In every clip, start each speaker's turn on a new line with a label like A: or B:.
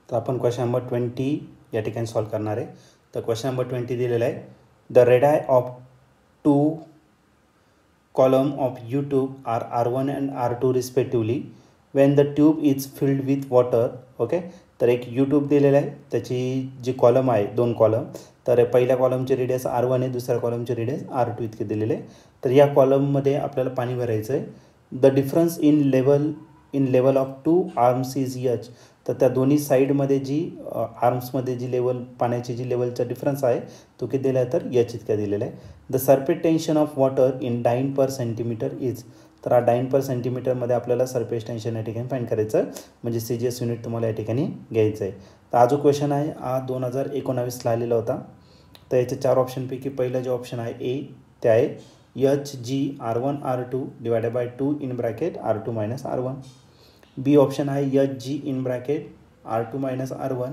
A: तर आपण question number 20 या ठिकाणी सॉल्व करणार आहे. तर क्वेश्चन नंबर 20 दिलेला आहे. The radii of two column of U tube are R1 and R2 respectively when the tube is filled with water. Okay, तर एक U tube दिलेला आहे, त्याची जी कॉलम आहे दोन कॉलम, तर पहिल्या कॉलमचे रेडियस R1 आहे, दुसऱ्या कॉलमचे रेडियस R2 इतके दिलेले आहे. तर या कॉलममध्ये आपल्याला पाणी भरायचं आहे. The difference in level of two arms is H. तर त्या दोन्ही साईडमध्ये जी आर्म्समध्ये जी लेवल पाण्याची जी लेवलचा डिफरन्स आहे तो किती दिला आहे तर H इतका दिलेला आहे. The surface tension of water in dyne per centimetre is. तर हा डाइन पर सेंटीमीटरमध्ये आपल्याला सरफेस टेन्शन या ठिकाणी फाईंड करायचं, म्हणजे CGS युनिट तुम्हाला या ठिकाणी घ्यायचं आहे. तर हा जो क्वेश्चन आहे हा 2019ला आलेला होता. तर याचे 4 ऑप्शनपैकी पहिलं जे ऑप्शन आहे ए ते आहे HG R1 R2 divided by 2 in bracket R2 minus R1. B option आहे HG in bracket R2 minus R1.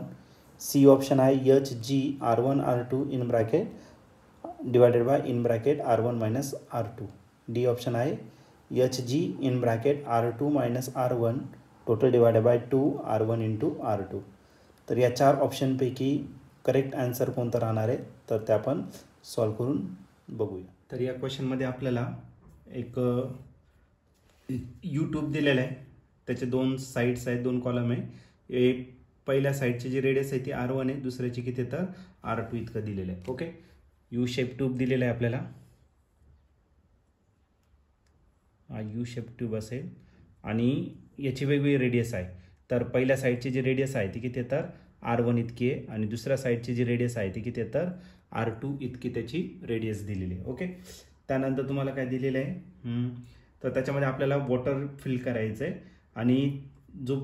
A: C option आहे HG R1 R2 in bracket divided by in bracket R1 minus R2. D option आहे HG in bracket R2 minus R1 total divided by 2 R1 into R2. तर या 4 ऑप्शनपैकी correct answer कोणता राहणार आहे तर ते आपण सॉल्व करून बघूया. तर या क्वेश्चनमध्ये आपल्याला एक यूट्यूब दिलेलं आहे, त्याचे 2 साईड्स आहेत, 2 कॉलम आहे. एक पहिल्या साईडची जी रेडियस आहे ती R1 आहे, दुसऱ्याची किती तर R2 इतकं दिलेलं आहे. ओके, यू शेप ट्यूब दिलेला आहे आपल्याला, हा यू शेप ट्यूब असेल आणि याची वेगवेगळी रेडियस आहे. तर पहिल्या साईडची जी रेडियस आहे ती किती तर R1 इतकी आहे आणि दुसऱ्या साईडची जी रेडियस आहे ती किती तर R2 इतकी त्याची रेडियस दिलेली आहे. ओके, त्यानंतर तुम्हाला काय दिलेलं आहे तर त्याच्यामध्ये आपल्याला वॉटर फिल करायचं आहे आणि जो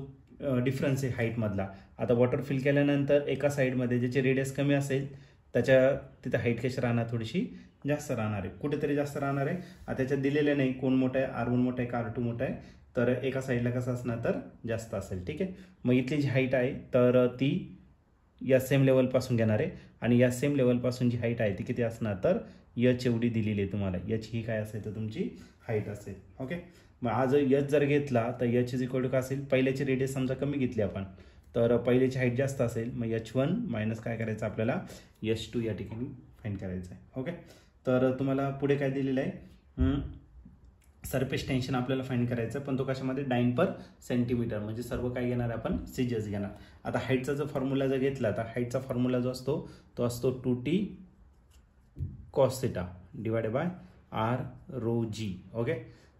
A: डिफरन्स आहे हाईटमधला, आता वॉटर फिल केल्यानंतर एका साईडमध्ये ज्याची रेडियस कमी असेल त्याच्या तिथं हाईट कशी राहणार, थोडीशी जास्त राहणार आहे, कुठेतरी जास्त राहणार आहे. आता त्याच्यात दिलेलं नाही कोण मोठं आहे, R1 मोठं आहे का R2 मोठं आहे, तर एका साईडला कसं असणार तर जास्त असेल. ठीक आहे, मग इथली जी हाईट आहे तर ती या सेम लेवलपासून घेणार आहे आणि या सेम लेवलपासून जी हाईट आहे ती किती असणार तर H एवढी दिलेली आहे तुम्हाला. H ही काय असेल तर तुमची हाईट असेल. ओके, मग आज H जर घेतला तर H इज इक्वल टू काय असेल, पहिल्याची रेडियस समजा कमी घेतली आपण तर पहिल्याची हाईट जास्त असेल, मग H1 मायनस काय करायचं आपल्याला H2 या ठिकाणी फाईंड करायचं आहे. ओके, तर तुम्हाला पुढे काय दिलेलं आहे, सरफेस टेन्शन आपल्याला फाईंड करायचं, पण तो कशामध्ये डाइन पर सेंटीमीटर, म्हणजे सर्व काय घेणार आपण CGS घेणार. आता हाईटचा जो फॉर्म्युला जर घेतला तर हाईटचा फॉर्म्युला जो असतो तो असतो 2T cos θ divided by R rho G. Okay,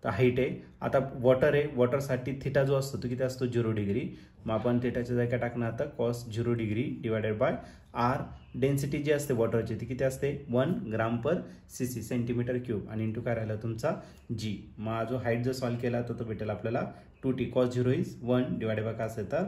A: तर हाईट आहे. आता वॉटर आहे, वॉटरसाठी थिटा जो असतो तो किती असतो 0 डिग्री, मग आपण थिटाच्या जागा टाकणार आता cos 0 degree divided by R. Density जी असते वॉटरची ती किती असते 1 gram per cc centimetre cube आणि इंटू काय राहिला तुमचा G. मग जो हाईट जर सॉल्व केला तर तो भेटेल आपल्याला 2T cos 0 is 1 divided by काय असेल तर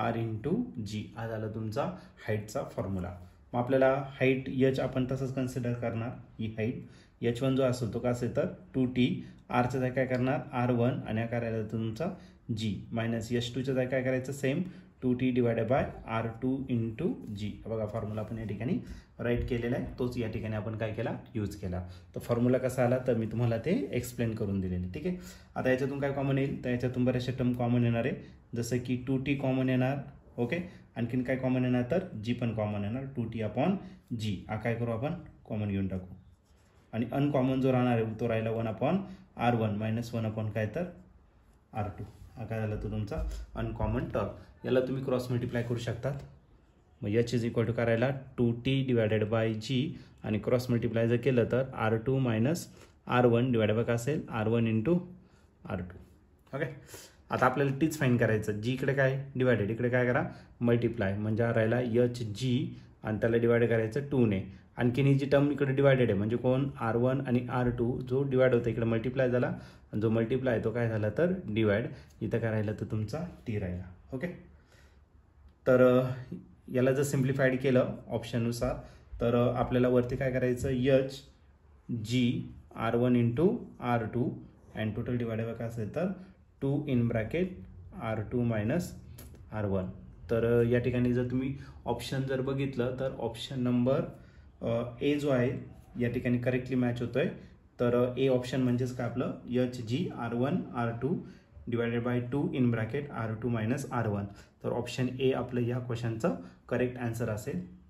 A: R इंटू G. हा झाला तुमचा हाईटचा फॉर्म्युला. मग आपल्याला हाईट H आपण तसंच कन्सिडर करणार, ही हाईट H1 जो असेल तो काय असेल तर 2T, आरच्या जागी काय करणार R1 आणि हा काय राहिला तुमचा G मायनस H2च्या जागी काय करायचं same 2T divided by R2 into G. बघा फॉर्म्युला आपण या ठिकाणी राईट केलेला आहे, तोच या ठिकाणी आपण काय केला यूज केला. तर फॉर्म्युला कसा आला तर मी तुम्हाला ते एक्सप्लेन करून दिलेले. ठीक आहे, आता याच्यातून काय कॉमन येईल तर याच्यातून बऱ्याचशा टर्म कॉमन येणार आहे, जसं की 2T कॉमन येणार. ओके, आणखीन काय कॉमन येणार तर G पण कॉमन येणार, 2T अपॉन G. हा काय करू आपण कॉमन घेऊन टाकू आणि अनकॉमन जो राहणार आहे तो राहिला 1 अपॉन R1 मायनस 1 अपॉन काय तर R2. हा काय झाला तो तुमचा अनकॉमन टर्म. याला तुम्ही क्रॉस मल्टिप्लाय करू शकतात. मग H इज इक्वल टू काय राहिला 2T डिवायडेड बाय G आणि क्रॉस मल्टिप्लाय जर केलं तर R2 minus R1 divided by काय असेल R1 इंटू R2. ओके, आता आपल्याला टीच फाईंड करायचं, G इकडे काय डिवायडेड, इकडे काय करा मल्टिप्लाय, म्हणजे हा राहिला HG आणि त्याला डिवाइड करायचं 2 ने. आणखीन ही जी टर्म इकडे डिवायडेड आहे म्हणजे कोण R1 आणि R2 जो डिवाइड होता इकडे मल्टिप्लाय झाला आणि जो मल्टिप्लाय तो काय झाला तर डिवाइड, इथं काय राहिला तर तुमचा T राहिला. ओके, तर याला जर सिम्प्लिफाईड केलं ऑप्शननुसार तर आपल्याला वरती काय करायचं HG R1 into R2 and total divided by काय असेल तर 2 in bracket R2 minus R1. तर या ठिकाणी जर तुम्ही ऑप्शन जर बघितलं तर ऑप्शन नंबर ए जो आहे या ठिकाणी करेक्टली मॅच होतोय. तर ए ऑप्शन म्हणजेच काय आपलं HG R1 R2 divided by 2 in bracket R2 minus R1. तर ऑप्शन ए आपलं या क्वेश्चनचं करेक्ट आन्सर असेल.